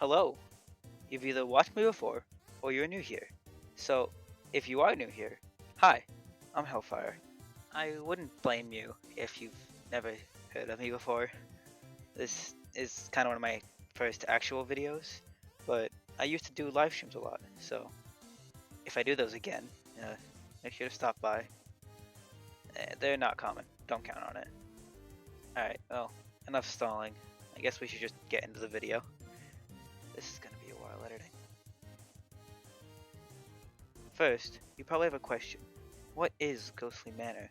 Hello, you've either watched me before or you're new here. So, if you are new here, hi, I'm Hellfire. I wouldn't blame you if you've never heard of me before. This is kind of one of my first actual videos, but I used to do live streams a lot, so if I do those again, uh, make sure to stop by. They're not common, don't count on it. Alright, well, enough stalling. I guess we should just get into the video. This is gonna be a while editing. First, you probably have a question. What is Ghostly Manor?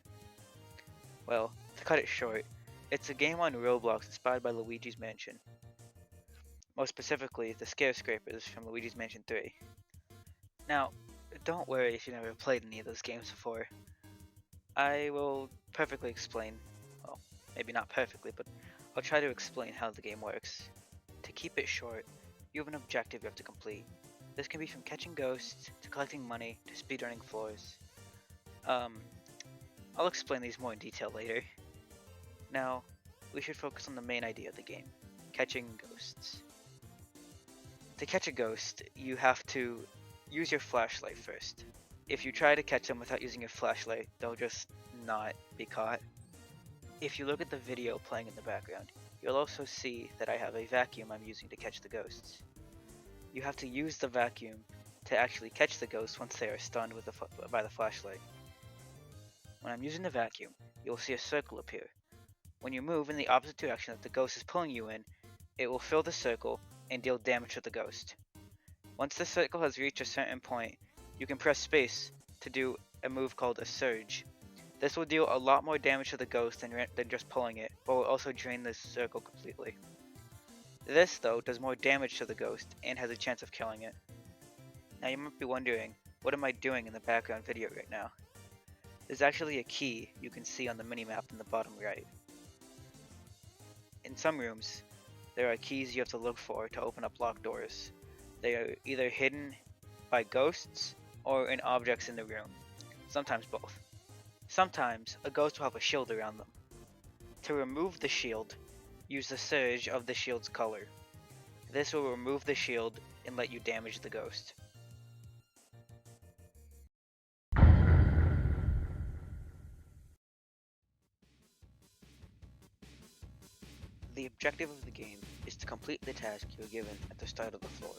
Well, to cut it short, it's a game on Roblox inspired by Luigi's Mansion. More specifically, the Scarescrapers from Luigi's Mansion 3. Now, don't worry if you never played any of those games before. I will perfectly explain, well, maybe not perfectly, but I'll try to explain how the game works. To keep it short, you have an objective you have to complete. This can be from catching ghosts, to collecting money, to speedrunning floors. Um, I'll explain these more in detail later. Now, we should focus on the main idea of the game, catching ghosts. To catch a ghost, you have to use your flashlight first. If you try to catch them without using your flashlight, they'll just not be caught. If you look at the video playing in the background, you'll also see that I have a vacuum I'm using to catch the ghosts. You have to use the vacuum to actually catch the ghosts once they are stunned by the flashlight. When I'm using the vacuum, you'll see a circle appear. When you move in the opposite direction that the ghost is pulling you in, it will fill the circle and deal damage to the ghost. Once the circle has reached a certain point, you can press space to do a move called a surge. This will deal a lot more damage to the ghost than just pulling it, but will also drain the circle completely. This, though, does more damage to the ghost and has a chance of killing it. Now you might be wondering, what am I doing in the background video right now? There's actually a key you can see on the minimap in the bottom right. In some rooms, there are keys you have to look for to open up locked doors. They are either hidden by ghosts or in objects in the room, sometimes both. Sometimes, a ghost will have a shield around them. To remove the shield, use the surge of the shield's color. This will remove the shield and let you damage the ghost. The objective of the game is to complete the task you are given at the start of the floor.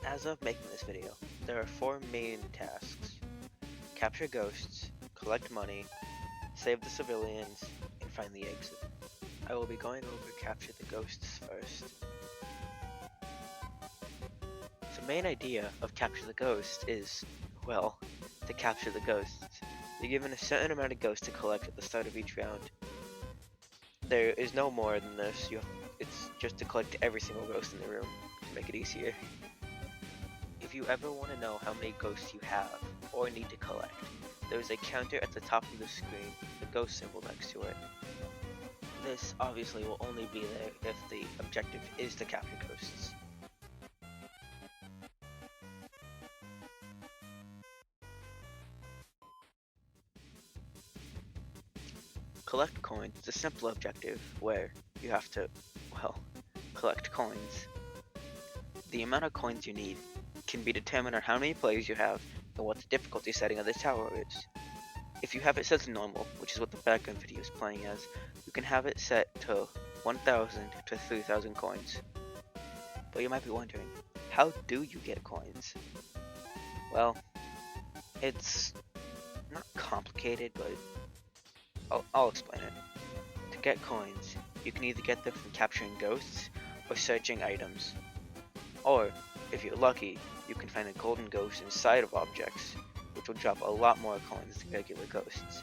As of making this video, there are 4 main tasks. Capture ghosts, collect money, save the civilians, and find the exit. I will be going over capture the ghosts first. The main idea of capture the ghosts is, well, to capture the ghosts. You're given a certain amount of ghosts to collect at the start of each round. There is no more than this, it's just to collect every single ghost in the room to make it easier. If you ever want to know how many ghosts you have or need to collect, there is a counter at the top of the screen with a ghost symbol next to it. This obviously will only be there if the objective is to capture ghosts. Collect coins is a simple objective where you have to, well, collect coins. The amount of coins you need can be determined on how many players you have and what the difficulty setting of the tower is. If you have it set to normal, which is what the background video is playing as, you can have it set to 1,000 to 3,000 coins. But you might be wondering, how do you get coins? Well, it's not complicated, but I'll explain it. To get coins, you can either get them from capturing ghosts or searching items. Or, if you're lucky, you can find a golden ghost inside of objects, which will drop a lot more coins than regular ghosts,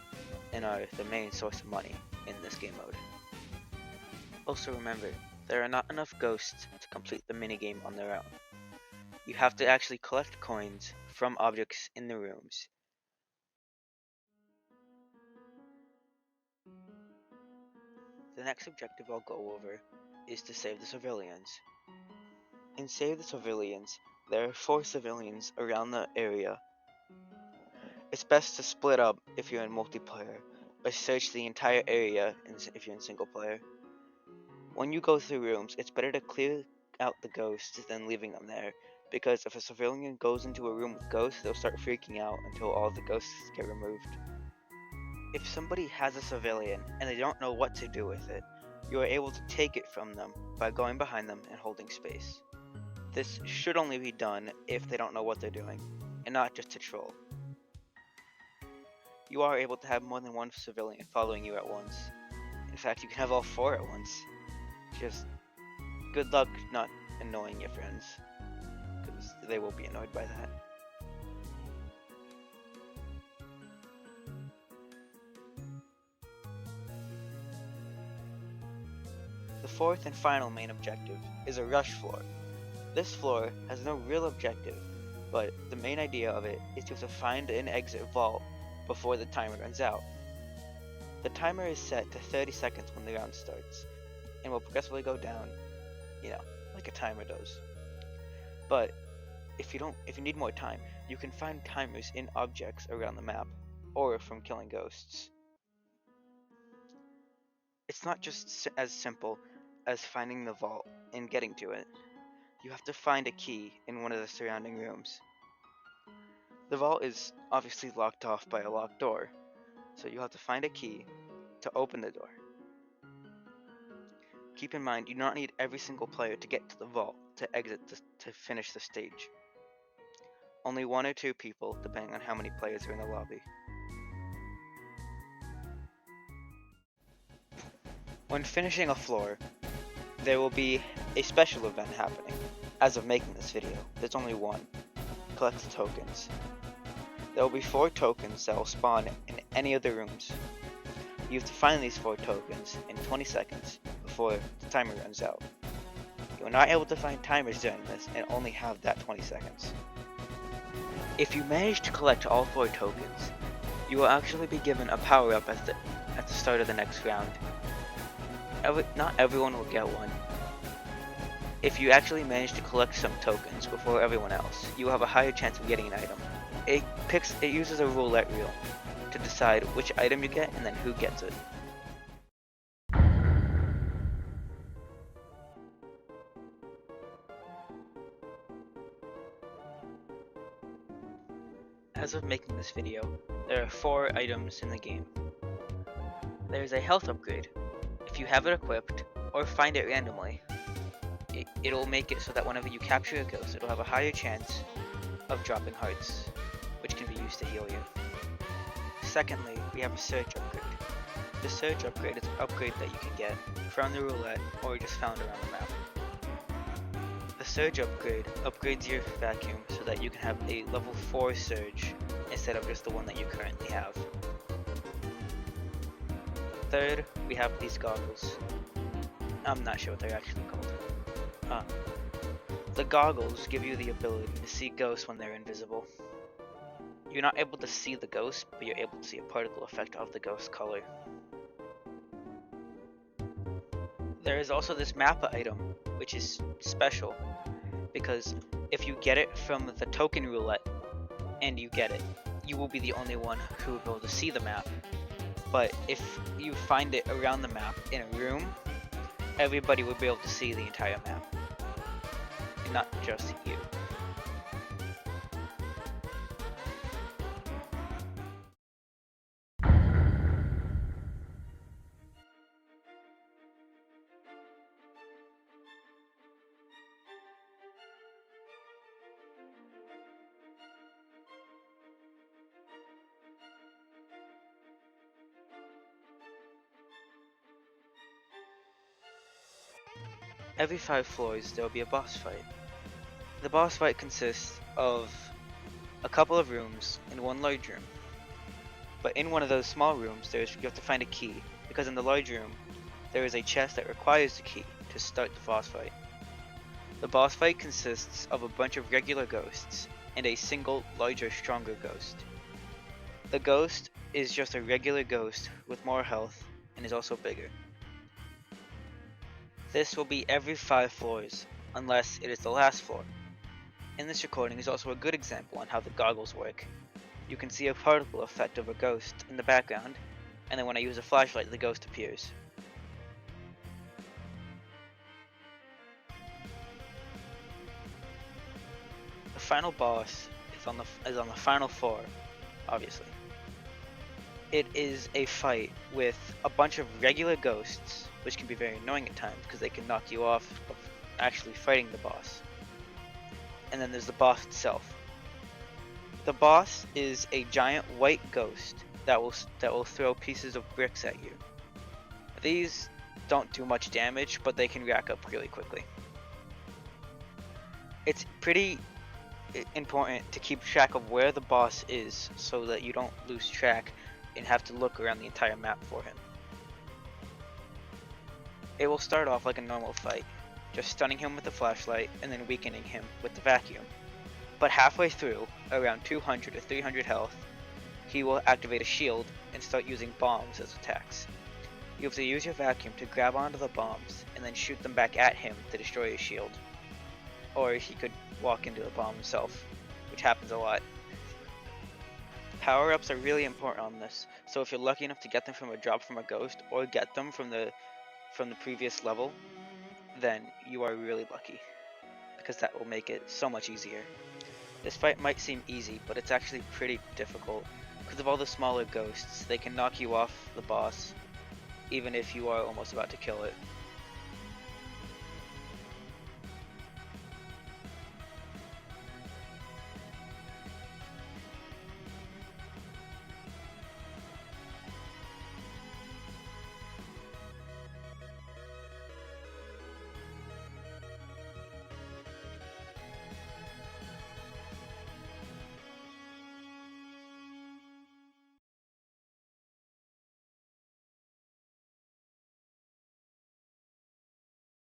and are the main source of money in this game mode. Also remember, there are not enough ghosts to complete the minigame on their own. You have to actually collect coins from objects in the rooms. The next objective I'll go over is to save the civilians. In Save the Civilians, there are 4 civilians around the area. It's best to split up if you're in multiplayer, or search the entire area if you're in single player. When you go through rooms, it's better to clear out the ghosts than leaving them there, because if a civilian goes into a room with ghosts, they'll start freaking out until all the ghosts get removed. If somebody has a civilian and they don't know what to do with it, you are able to take it from them by going behind them and holding space. This should only be done if they don't know what they're doing, and not just to troll. You are able to have more than one civilian following you at once. In fact, you can have all 4 at once. Just good luck not annoying your friends, because they will be annoyed by that. The 4th and final main objective is a rush floor. This floor has no real objective, but the main idea of it is to find an exit vault before the timer runs out. The timer is set to 30 seconds when the round starts, and will progressively go down, like a timer does. But if you need more time, you can find timers in objects around the map, or from killing ghosts. It's not just as simple as finding the vault and getting to it. You have to find a key in one of the surrounding rooms. The vault is obviously locked off by a locked door, so you have to find a key to open the door. Keep in mind, you do not need every single player to get to the vault to exit to finish the stage. Only 1 or 2 people, depending on how many players are in the lobby. When finishing a floor, there will be a special event happening. As of making this video, there's only one. Collect the tokens. There will be 4 tokens that will spawn in any of the rooms. You have to find these 4 tokens in 20 seconds before the timer runs out. You are not able to find timers during this and only have that 20 seconds. If you manage to collect all 4 tokens, you will actually be given a power-up at the start of the next round. Not everyone will get one. If you actually manage to collect some tokens before everyone else, you will have a higher chance of getting an item. It uses a roulette wheel to decide which item you get and then who gets it. As of making this video, there are 4 items in the game. There is a health upgrade. If you have it equipped, or find it randomly, it'll make it so that whenever you capture a ghost, it'll have a higher chance of dropping hearts, which can be used to heal you. Secondly, we have a surge upgrade. The surge upgrade is an upgrade that you can get from the roulette or just found around the map. The surge upgrade upgrades your vacuum so that you can have a level 4 surge instead of just the one that you currently have. Third, we have these goggles. I'm not sure what they're actually called. The goggles give you the ability to see ghosts when they're invisible. You're not able to see the ghost, but you're able to see a particle effect of the ghost color. There is also this mappa item, which is special, because if you get it from the token roulette, and you get it, you will be the only one who will be able to see the map. But if you find it around the map in a room, everybody would be able to see the entire map, and not just you. Every 5 floors there will be a boss fight. The boss fight consists of a couple of rooms and 1 large room. But in one of those small rooms you have to find a key, because in the large room there is a chest that requires the key to start the boss fight. The boss fight consists of a bunch of regular ghosts and a single larger, stronger ghost. The ghost is just a regular ghost with more health and is also bigger. This will be every 5 floors, unless it is the last floor. In this recording is also a good example on how the goggles work. You can see a particle effect of a ghost in the background, and then when I use a flashlight, the ghost appears. final boss is on the final floor, obviously. It is a fight with a bunch of regular ghosts, which can be very annoying at times because they can knock you off of actually fighting the boss. And then there's the boss itself. The boss is a giant white ghost that will throw pieces of bricks at you. These don't do much damage, but they can rack up really quickly. It's pretty important to keep track of where the boss is so that you don't lose track and have to look around the entire map for him. It will start off like a normal fight, just stunning him with a flashlight and then weakening him with the vacuum. But halfway through, around 200 or 300 health, he will activate a shield and start using bombs as attacks. You have to use your vacuum to grab onto the bombs and then shoot them back at him to destroy his shield. Or he could walk into the bomb himself, which happens a lot. Power-ups are really important on this, so if you're lucky enough to get them from a drop from a ghost or get them from the previous level, then you are really lucky, because that will make it so much easier. This fight might seem easy, but it's actually pretty difficult because of all the smaller ghosts. They can knock you off the boss even if you are almost about to kill it.